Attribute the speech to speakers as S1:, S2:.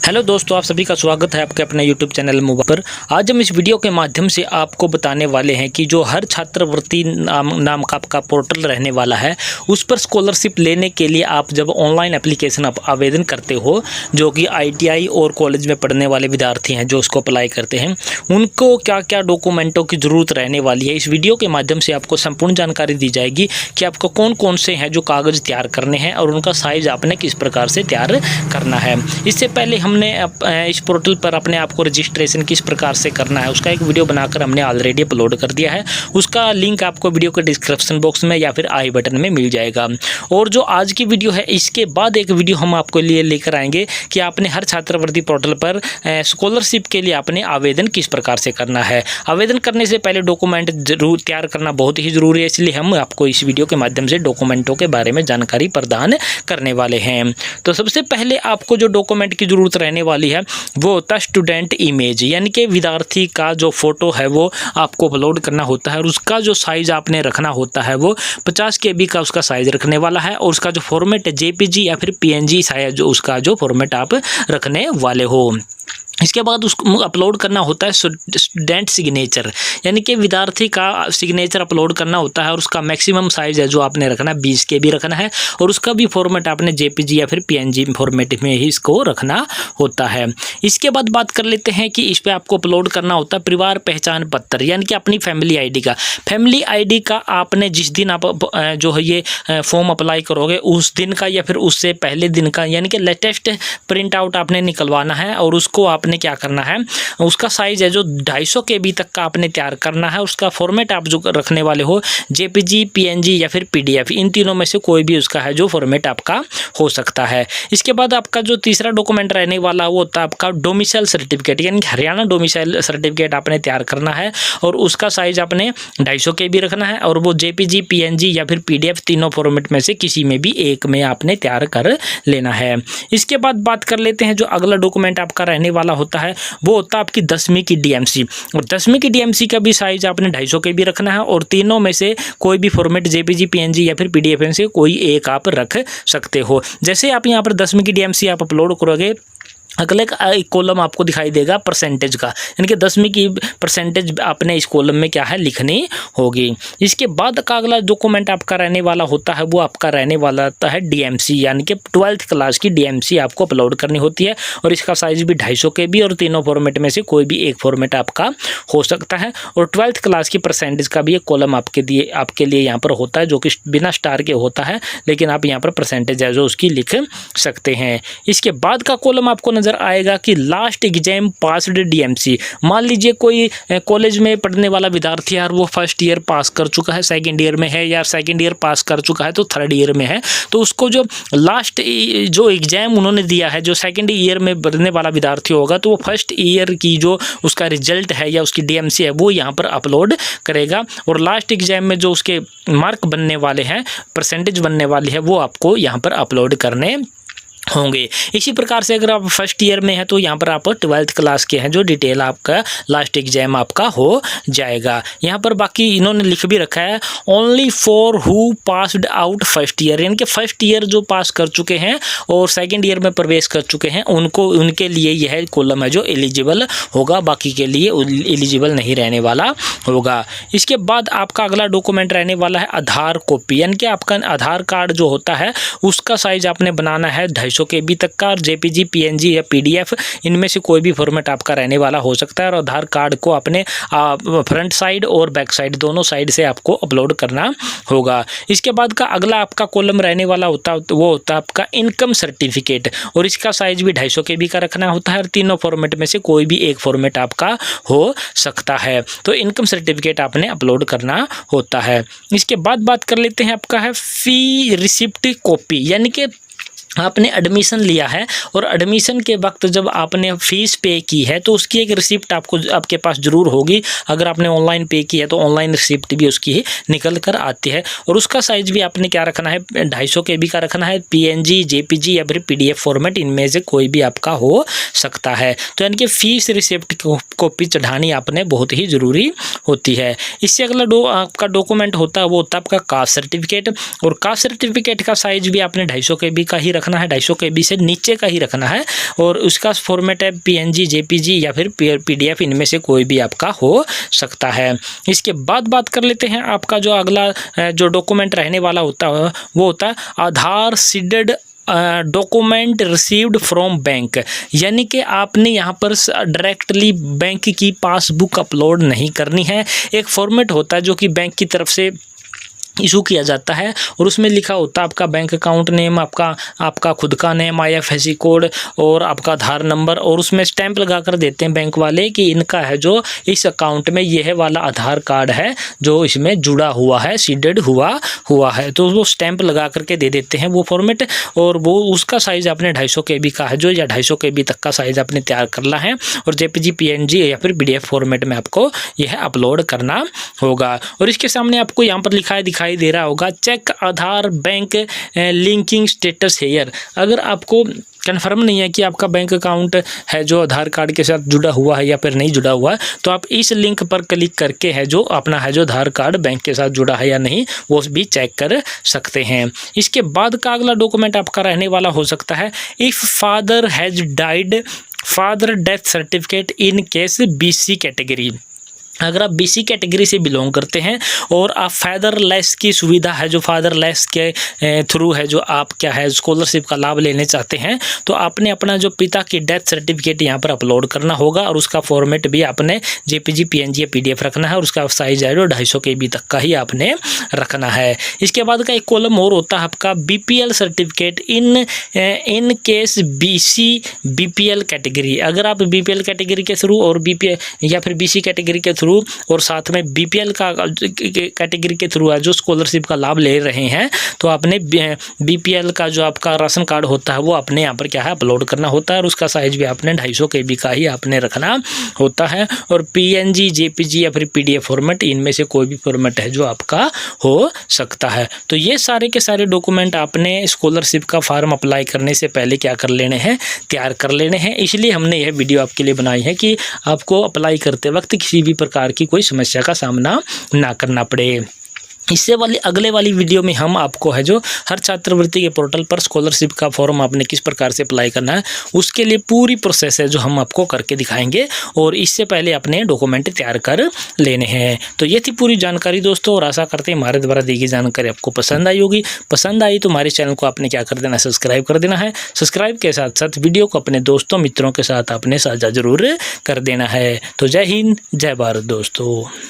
S1: Hello दोस्तों, आप सभी का स्वागत है आपके अपने यूट्यूब चैनल मोबाइल पर। आज हम इस वीडियो के माध्यम से आपको बताने वाले हैं कि जो हर छात्रवृत्ति नाम का आपका पोर्टल रहने वाला है, उस पर स्कॉलरशिप लेने के लिए आप जब ऑनलाइन एप्लीकेशन आप आवेदन करते हो, जो कि आईटीआई और कॉलेज में पढ़ने वाले विद्यार्थी हैं जो उसको अप्लाई करते हैं, उनको क्या क्या डॉक्यूमेंटों की ज़रूरत रहने वाली है। इस वीडियो के माध्यम से आपको संपूर्ण जानकारी दी जाएगी कि आपको कौन कौन से हैं जो कागज़ तैयार करने हैं और उनका साइज़ आपने किस प्रकार से तैयार करना है। इससे पहले हमने इस पोर्टल पर अपने आप को रजिस्ट्रेशन किस प्रकार से करना है उसका एक वीडियो बनाकर हमने ऑलरेडी अपलोड कर दिया है। उसका लिंक आपको वीडियो के डिस्क्रिप्शन बॉक्स में या फिर आई बटन में मिल जाएगा। और जो आज की वीडियो है, इसके बाद एक वीडियो हम आपको लिए लेकर आएंगे कि आपने हर छात्रवृत्ति पोर्टल पर स्कॉलरशिप के लिए आपने आवेदन किस प्रकार से करना है। आवेदन करने से पहले डॉक्यूमेंट जरूर तैयार करना बहुत ही ज़रूरी है, इसलिए हम आपको इस वीडियो के माध्यम से डॉक्यूमेंटों के बारे में जानकारी प्रदान करने वाले हैं। तो सबसे पहले आपको जो डॉक्यूमेंट की ज़रूरत रहने वाली है वो होता है स्टूडेंट इमेज, यानी कि विद्यार्थी का जो फोटो है वो आपको अपलोड करना होता है और उसका जो साइज़ आपने रखना होता है वो 50 KB का उसका साइज़ रखने वाला है। और उसका जो फॉर्मेट है JPG या फिर PNG साइज, जो उसका जो फॉर्मेट आप रखने वाले हो। इसके बाद उसको अपलोड करना होता है स्टूडेंट सिग्नेचर, यानी कि विद्यार्थी का सिग्नेचर अपलोड करना होता है और उसका मैक्सिमम साइज़ है जो आपने रखना है 20 KB रखना है और उसका भी फॉर्मेट आपने JPG या फिर PNG फॉर्मेट में ही इसको रखना होता है। इसके बाद बात कर लेते हैं कि इस पर आपको अपलोड करना होता है परिवार पहचान पत्र, यानी कि अपनी फैमिली ID का। फैमिली ID का आपने जिस दिन आप जो है ये फॉर्म अप्लाई करोगे उस दिन का या फिर उससे पहले दिन का, यानी कि लेटेस्ट प्रिंट आउट आपने निकलवाना है और उसको आपने क्या करना है, उसका साइज़ है जो 250 KB तक का आपने तैयार करना है। उसका फॉर्मेट आप जो रखने वाले हो JPG, PNG या फिर PDF, इन तीनों में से कोई भी उसका है जो फॉर्मेट आपका हो सकता है। इसके बाद आपका जो तीसरा डॉक्यूमेंट रहने वाला वो होता है आपका डोमिसाइल सर्टिफिकेट, यानी हरियाणा डोमिसाइल सर्टिफिकेट आपने तैयार करना है और उसका साइज़ आपने 250 KB रखना है और वो JPG, PNG या फिर PDF तीनों फॉर्मेट में से किसी में भी एक में आपने तैयार कर लेना है। इसके बाद बात कर लेते हैं जो अगला डॉक्यूमेंट आपका रहने वाला होता है वो होता है आपकी 10वीं की DMC। और 10वीं की DMC का भी साइज आपने 250 KB रखना है और तीनों में से कोई भी फॉर्मेट JPG, PNG या फिर PDF में से कोई एक आप रख सकते हो। जैसे आप यहाँ पर 10वीं की DMC आप अपलोड करोगे, अगले एक कॉलम आपको दिखाई देगा परसेंटेज का, यानी कि 10वीं की परसेंटेज आपने इस कॉलम में क्या है लिखनी होगी। इसके बाद का अगला डॉक्यूमेंट आपका रहने वाला होता है वो आपका रहने वाला होता है DMC, यानी कि 12th क्लास की DMC आपको अपलोड करनी होती है और इसका साइज़ भी 250 KB और तीनों फॉर्मेट में से कोई भी एक फॉर्मेट आपका हो सकता है। और 12th क्लास की परसेंटेज का भी एक कॉलम आपके लिए यहाँ पर होता है जो कि बिना स्टार के होता है, लेकिन आप यहाँ पर परसेंटेज है जो उसकी लिख सकते हैं। इसके बाद का कॉलम आपको नजर आएगा कि लास्ट एग्जाम पास्ड DMC। मान लीजिए कोई कॉलेज में पढ़ने वाला विद्यार्थी है और वो फर्स्ट ईयर पास कर चुका है, सेकंड ईयर में है, या सेकंड ईयर पास कर चुका है तो थर्ड ईयर में है, तो उसको जो लास्ट जो एग्जाम उन्होंने दिया है, जो सेकंड ईयर में पढ़ने वाला विद्यार्थी होगा तो वो फर्स्ट ईयर की जो उसका रिजल्ट है या उसकी DMC है वो यहाँ पर अपलोड करेगा और लास्ट एग्जाम में जो उसके मार्क बनने वाले हैं, परसेंटेज बनने वाली है, वो आपको यहाँ पर अपलोड करने होंगे। इसी प्रकार से अगर आप फर्स्ट ईयर में हैं तो यहाँ पर आप 12th क्लास के हैं जो डिटेल आपका लास्ट एग्जाम आपका हो जाएगा। यहाँ पर बाकी इन्होंने लिख भी रखा है only for who passed out first year, यानी कि फर्स्ट ईयर जो पास कर चुके हैं और सेकंड ईयर में प्रवेश कर चुके हैं उनके लिए यह कॉलम है जो एलिजिबल होगा, बाकी के लिए एलिजिबल नहीं रहने वाला होगा। इसके बाद आपका अगला डॉक्यूमेंट रहने वाला है आधार कॉपी, यानी कि आपका आधार कार्ड जो होता है उसका साइज आपने बनाना है 250 KB तक का और JPG, PNG या PDF इनमें से कोई भी फॉर्मेट आपका रहने वाला हो सकता है और आधार कार्ड को अपने फ्रंट साइड और बैक साइड दोनों साइड से आपको अपलोड करना होगा। इसके बाद का अगला आपका कॉलम रहने वाला होता है वो होता है आपका इनकम सर्टिफिकेट और इसका साइज भी 250 KB का रखना होता है और तीनों फॉर्मेट में से कोई भी एक फॉर्मेट आपका हो सकता है। तो इनकम सर्टिफिकेट आपने अपलोड करना होता है। इसके बाद बात कर लेते हैं आपका है फी रिसिप्ट कॉपी, यानी कि आपने एडमिशन लिया है और एडमिशन के वक्त जब आपने फ़ीस पे की है तो उसकी एक रिसिप्ट आपके पास ज़रूर होगी। अगर आपने ऑनलाइन पे की है तो ऑनलाइन रिसिप्ट भी उसकी निकल कर आती है और उसका साइज़ भी आपने क्या रखना है 250 KB का रखना है। PNG, JPG या फिर PDF फॉर्मेट इनमें से कोई भी आपका हो सकता है। तो यानी कि फ़ीस रिसिप्ट कॉपी चढ़ानी आपने बहुत ही ज़रूरी होती है। इससे अगला आपका डॉक्यूमेंट होता है वो होता है आपका कास्ट सर्टिफिकेट और कास्ट सर्टिफिकेट का साइज़ भी आपने 250 KB का ही रखना है, 250 KB से नीचे का ही रखना है और उसका फॉर्मेट है PNG, JPG या फिर PDF, इनमें से कोई भी आपका हो सकता है। इसके बाद बात कर लेते हैं आपका जो अगला जो डॉक्यूमेंट रहने वाला होता है वो होता है Aadhaar seeded document received from bank, यानी कि आपने यहाँ पर डायरेक्टली बैंक की पासबुक अपलोड नहीं करनी है। एक फॉर्मेट होता है जो कि बैंक की तरफ से इशू किया जाता है और उसमें लिखा होता है आपका बैंक अकाउंट नेम, आपका खुद का नेम, IFSC कोड और आपका आधार नंबर, और उसमें स्टैंप लगा कर देते हैं बैंक वाले कि इनका है जो इस अकाउंट में यह वाला आधार कार्ड है जो इसमें जुड़ा हुआ है, सीडेड हुआ है, तो वो स्टैंप लगा करके दे देते हैं वो फॉर्मेट। और वो उसका साइज़ आपने 250 KB का है जो, या 250 KB तक का साइज़ आपने तैयार करना है और JPG, PNG या फिर PDF फॉर्मेट में आपको यह अपलोड करना होगा। और इसके सामने आपको यहाँ पर दिखाई दे रहा होगा चेक आधार बैंक लिंकिंग स्टेटस हेयर। अगर आपको कन्फर्म नहीं है कि आपका बैंक अकाउंट है जो आधार कार्ड के साथ जुड़ा हुआ है या फिर नहीं जुड़ा हुआ है, तो आप इस लिंक पर क्लिक करके है जो अपना है जो आधार कार्ड बैंक के साथ जुड़ा है या नहीं वो भी चेक कर सकते हैं। इसके बाद का अगला डॉक्यूमेंट आपका रहने वाला हो सकता है if father has died, father death certificate in case BC category. अगर आप BC कैटेगरी से बिलोंग करते हैं और आप फादरलेस की सुविधा है जो फादरलेस के थ्रू है जो आप क्या है स्कॉलरशिप का लाभ लेने चाहते हैं, तो आपने अपना जो पिता की डेथ सर्टिफिकेट यहाँ पर अपलोड करना होगा और उसका फॉर्मेट भी आपने JPG, PNG या PDF रखना है और उसका साइज है जो 250 KB तक का ही आपने रखना है। इसके बाद का एक कॉलम और होता है आपका BPL certificate in case BC BPL category. अगर आप BPL कैटेगरी के थ्रू और BPL या फिर BC कैटेगरी के थ्रू और साथ में BPL का कैटेगरी के थ्रू है जो स्कॉलरशिप का लाभ ले रहे हैं, तो आपने BPL का जो आपका राशन कार्ड होता है वो आपने यहाँ पर क्या है अपलोड करना होता है और उसका साइज भी आपने 250 KB का ही आपने रखना होता है। और PNG, JPG या फिर PDF फॉर्मेट, इनमें से कोई भी फॉर्मेट है जो आपका हो सकता है। तो ये सारे के सारे डॉक्यूमेंट आपने स्कॉलरशिप का फॉर्म अप्लाई करने से पहले क्या कर लेने हैं, तैयार कर लेने हैं। इसलिए हमने यह वीडियो आपके लिए बनाई है कि आपको अप्लाई करते वक्त किसी भी प्रकार की कोई समस्या का सामना ना करना पड़े। इससे अगले वाली वीडियो में हम आपको है जो हर छात्रवृत्ति के पोर्टल पर स्कॉलरशिप का फॉर्म आपने किस प्रकार से अप्लाई करना है उसके लिए पूरी प्रोसेस है जो हम आपको करके दिखाएंगे और इससे पहले अपने डॉक्यूमेंट तैयार कर लेने हैं। तो ये थी पूरी जानकारी दोस्तों और आशा करते हैं हमारे द्वारा दी गई जानकारी आपको पसंद आई होगी। पसंद आई तो हमारे चैनल को आपने क्या कर देना, सब्सक्राइब कर देना है। सब्सक्राइब के साथ साथ वीडियो को अपने दोस्तों मित्रों के साथ आपने साझा जरूर कर देना है। तो जय हिंद, जय भारत दोस्तों।